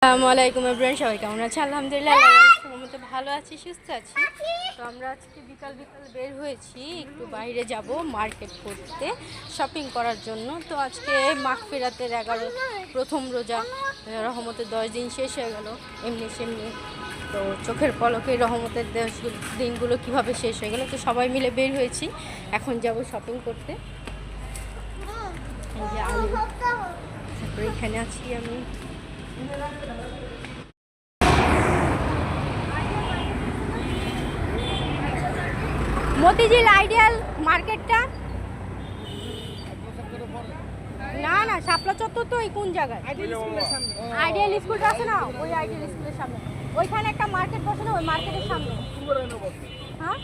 আসসালামু আলাইকুম এভরিওয়ান, সবাই কেমন আছে? আলহামদুলিল্লাহ মতো ভালো আছি, সুস্থ আছি। তো আমরা আজকে বিকাল বিকাল বের হয়েছি একটু বাইরে যাব মার্কেট করতে, শপিং করার জন্য। তো আজকে মাগফিরাতের 11 প্রথম রোজা, রহমতের 10 দিন শেষ হয়ে গেল এমনি সেমনি। তো চোখের পলকে রহমতের দিনগুলো কিভাবে শেষ হয়ে গেল, তো সবাই মিলে বের হয়েছি। এখন যাব শপিং করতে। এই যে আলু, তারপরে এখানে আছি আমি। মতিঝিল আইডিয়াল মার্কেটটা না না, শাপলা চত্বর তো এই কোন জায়গায়? আইডিয়াল স্কুলটা আছে না, ওই আইডিয়াল স্কুলের সামনে ওইখানে একটা মার্কেট বসে না, ওই মার্কেটের সামনে। হ্যাঁ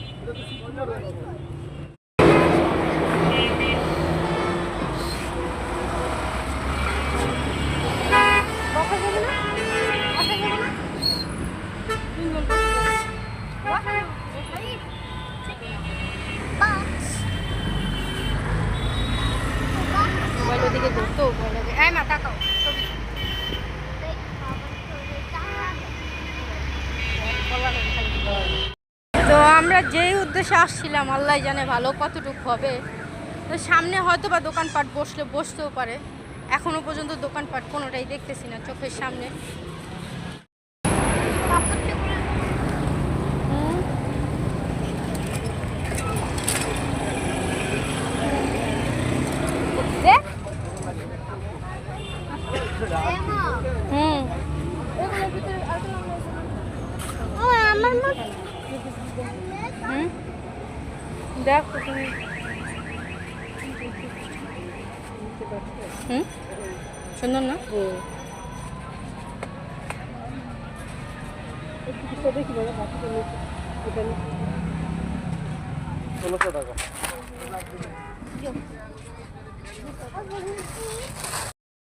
বসা যাবে না, বসা যাবে না। মোবাইল ওদিকে ধরতো, এই মা তাকাও ছবি। তো আমরা যেই উদ্দেশ্যে আসছিলাম আল্লাহ জানে ভালো কতটুকু হবে। তো সামনে হয়তো বা দোকানপাট বসলে বসতেও পারে, এখনো পর্যন্ত দোকানপাট কোনোটাই দেখতেছি না চোখের সামনে। দেখো তুমি, সুন্দর না?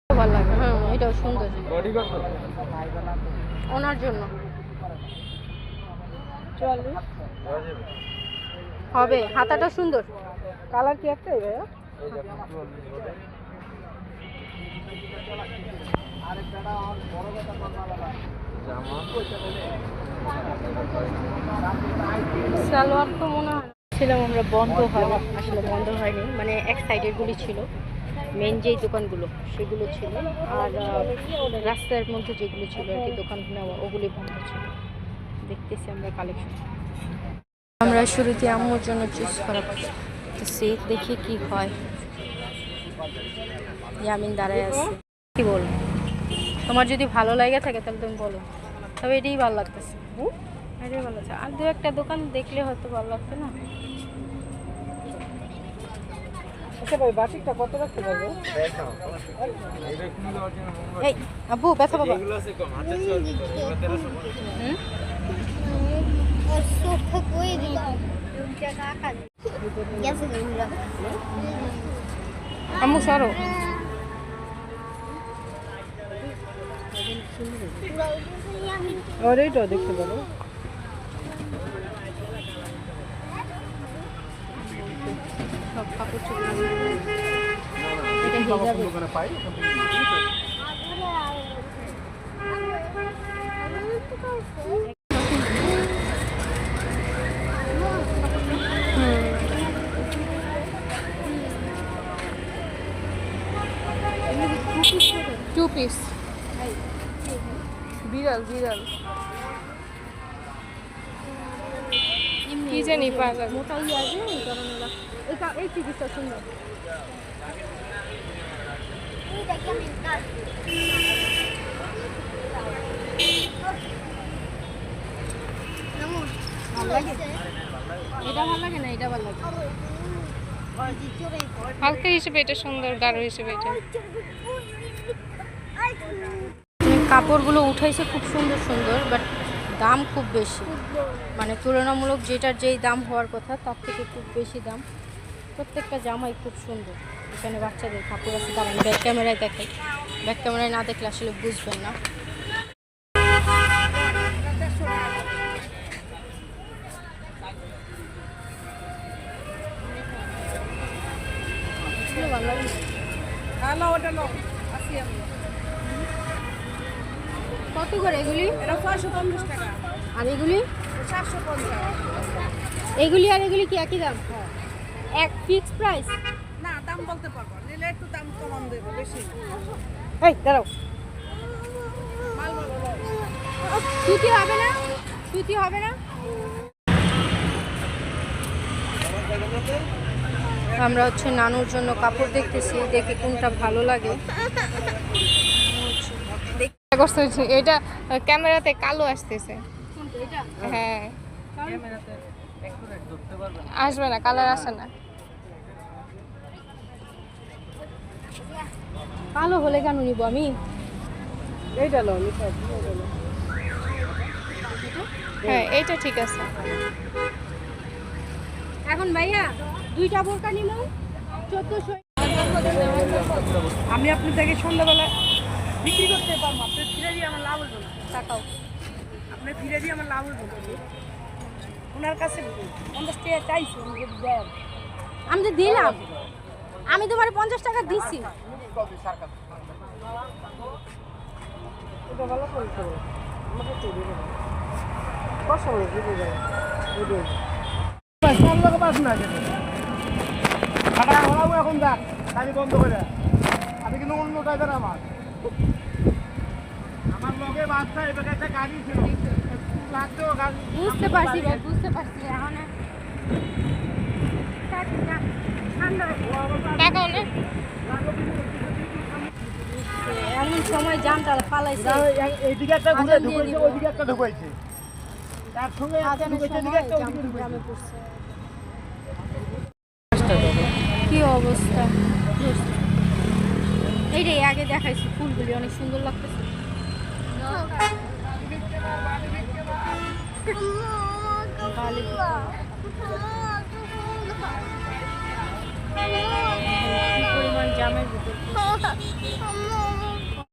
ভালো লাগে, হ্যাঁ এটাও সুন্দর ওনার জন্য। হবে, হাতাটা সুন্দর, কালার কি একটাই ভাইয়া? সালোয়ার তো মনে হয় ছিলাম আমরা, বন্ধ হয় আসলে, বন্ধ হয়নি, মানে এক সাইডের গুলি ছিল, মেন যেই দোকানগুলো সেগুলো ছিল, আর রাস্তার মধ্যে যেগুলো ছিল আর কি দোকান নেওয়া, ওগুলি বন্ধ ছিল। দেখতেছি আমরা কালেকশন। আমরা শুরুতে আম্মুর জন্য চুজ করা তো সে দেখি কি হয়। ইয়ামিন দাঁড়ায় আছে, কি বল? তোমার যদি ভালো লাগে থাকে তাহলে তুমি বলো, তবে এটাই ভালো লাগতেছে, এটাই ভালো লাগছে। আর দু একটা দোকান দেখলে হয়তো ভালো লাগতো না। আচ্ছা ভাই, বাটিকটা কত রাখতে পারবো? এই আব্বু ব্যথা বাবা, আম্মু সরো। আর এইটা দেখতে পারো, সব কাপড় চোপড় এটা হিজাবে পাই। টু পিস বিড়াল বিড়াল কি জানি পাওয়া যাবে, মোটা ইয়ে আছে এই কারণে। এই চিকিৎসা সুন্দর, ভালো লাগে। এটা ভালো লাগে না, এটা ভালো লাগে হালকা হিসেবে, এটা সুন্দর, গাঢ় হিসেবে এটা। কাপড়গুলো উঠাইছে খুব সুন্দর সুন্দর, বাট দাম খুব বেশি, মানে তুলনামূলক যেটার যেই দাম হওয়ার কথা তার থেকে খুব বেশি দাম। প্রত্যেকটা জামাই খুব সুন্দর। এখানে বাচ্চাদের কাপড় আছে, দাঁড়ান ব্যাক ক্যামেরায় দেখাই, ব্যাক ক্যামেরায় না দেখলে আসলে বুঝবেন না। ভালো লাগে। কত করে এগুলি? এটা 550 টাকা। আর এগুলি? 750। এগুলি আর এগুলি কি একই দাম? এক ফিক্স প্রাইস? না, দাম বলতে পারবো না। নিলে একটু দাম কমান দেবো, বেশি না। এই দাঁড়াও, মাল ভালো। সুতি হবে না? সুতি হবে না? আমরা হচ্ছে নানুর জন্য কাপড় দেখতেছি, দেখে কোনটা ভালো লাগে। এটা ক্যামেরাতে কালো আসতেছে। এটা হ্যাঁ, আসবে না, কালার আসে না। কালো হলে কেন নিব আমি? এইটা লো, হ্যাঁ, এইটা ঠিক আছে। এখন ভাইয়া দুইটা বোরকা নিব 1400। আমি আপনি থেকে সন্ধ্যাবেলা বিক্রি করতে পারবো। আপনি ফিরে দিয়ে আমার লাভ হইব না। টাকাও আপনি ফিরে দিয়ে আমার লাভ হইব না। ওনার কাছে 50 টাকা চাইছি, আমি যদি দেন। আমি তো দিলাম, আমি তোমার 50 টাকা দিছি। এটা ভালো করে দেবো। আমাকে তো দিয়ে দেবো। কষ্ট করে দিয়ে দেবো। সব লোক পাস না কেন? খাটা হলাবো এখন দেখ, গাড়ি বন্ধ করে। আমি কিন্তু অন্য টাইপের আমার লগে বাচ্চা এবার একটা গাড়ি ছিল, লাগতো গাড়ি। বুঝতে পারছি ভাই, বুঝতে পারছি। এখন ঠান্ডা টাকাও না। এমন সময় জানটা পালাইছে। এইদিকে একটা ঘুরে আজান দিয়ে ঢুকেছে, দিবো। ওইদিকে একটা ঢুকেছে। তার সঙ্গে একটা আজানের ঢুকেছে, এদিকে সময় একটা, ওইদিকে ঢুকেছে। জামে পড়ছে। কি অবস্থা! এইটাই আগে দেখাইছি, ফুলগুলি অনেক সুন্দর লাগতেছে। বালি কি পরিমাণ জামের ভিতর।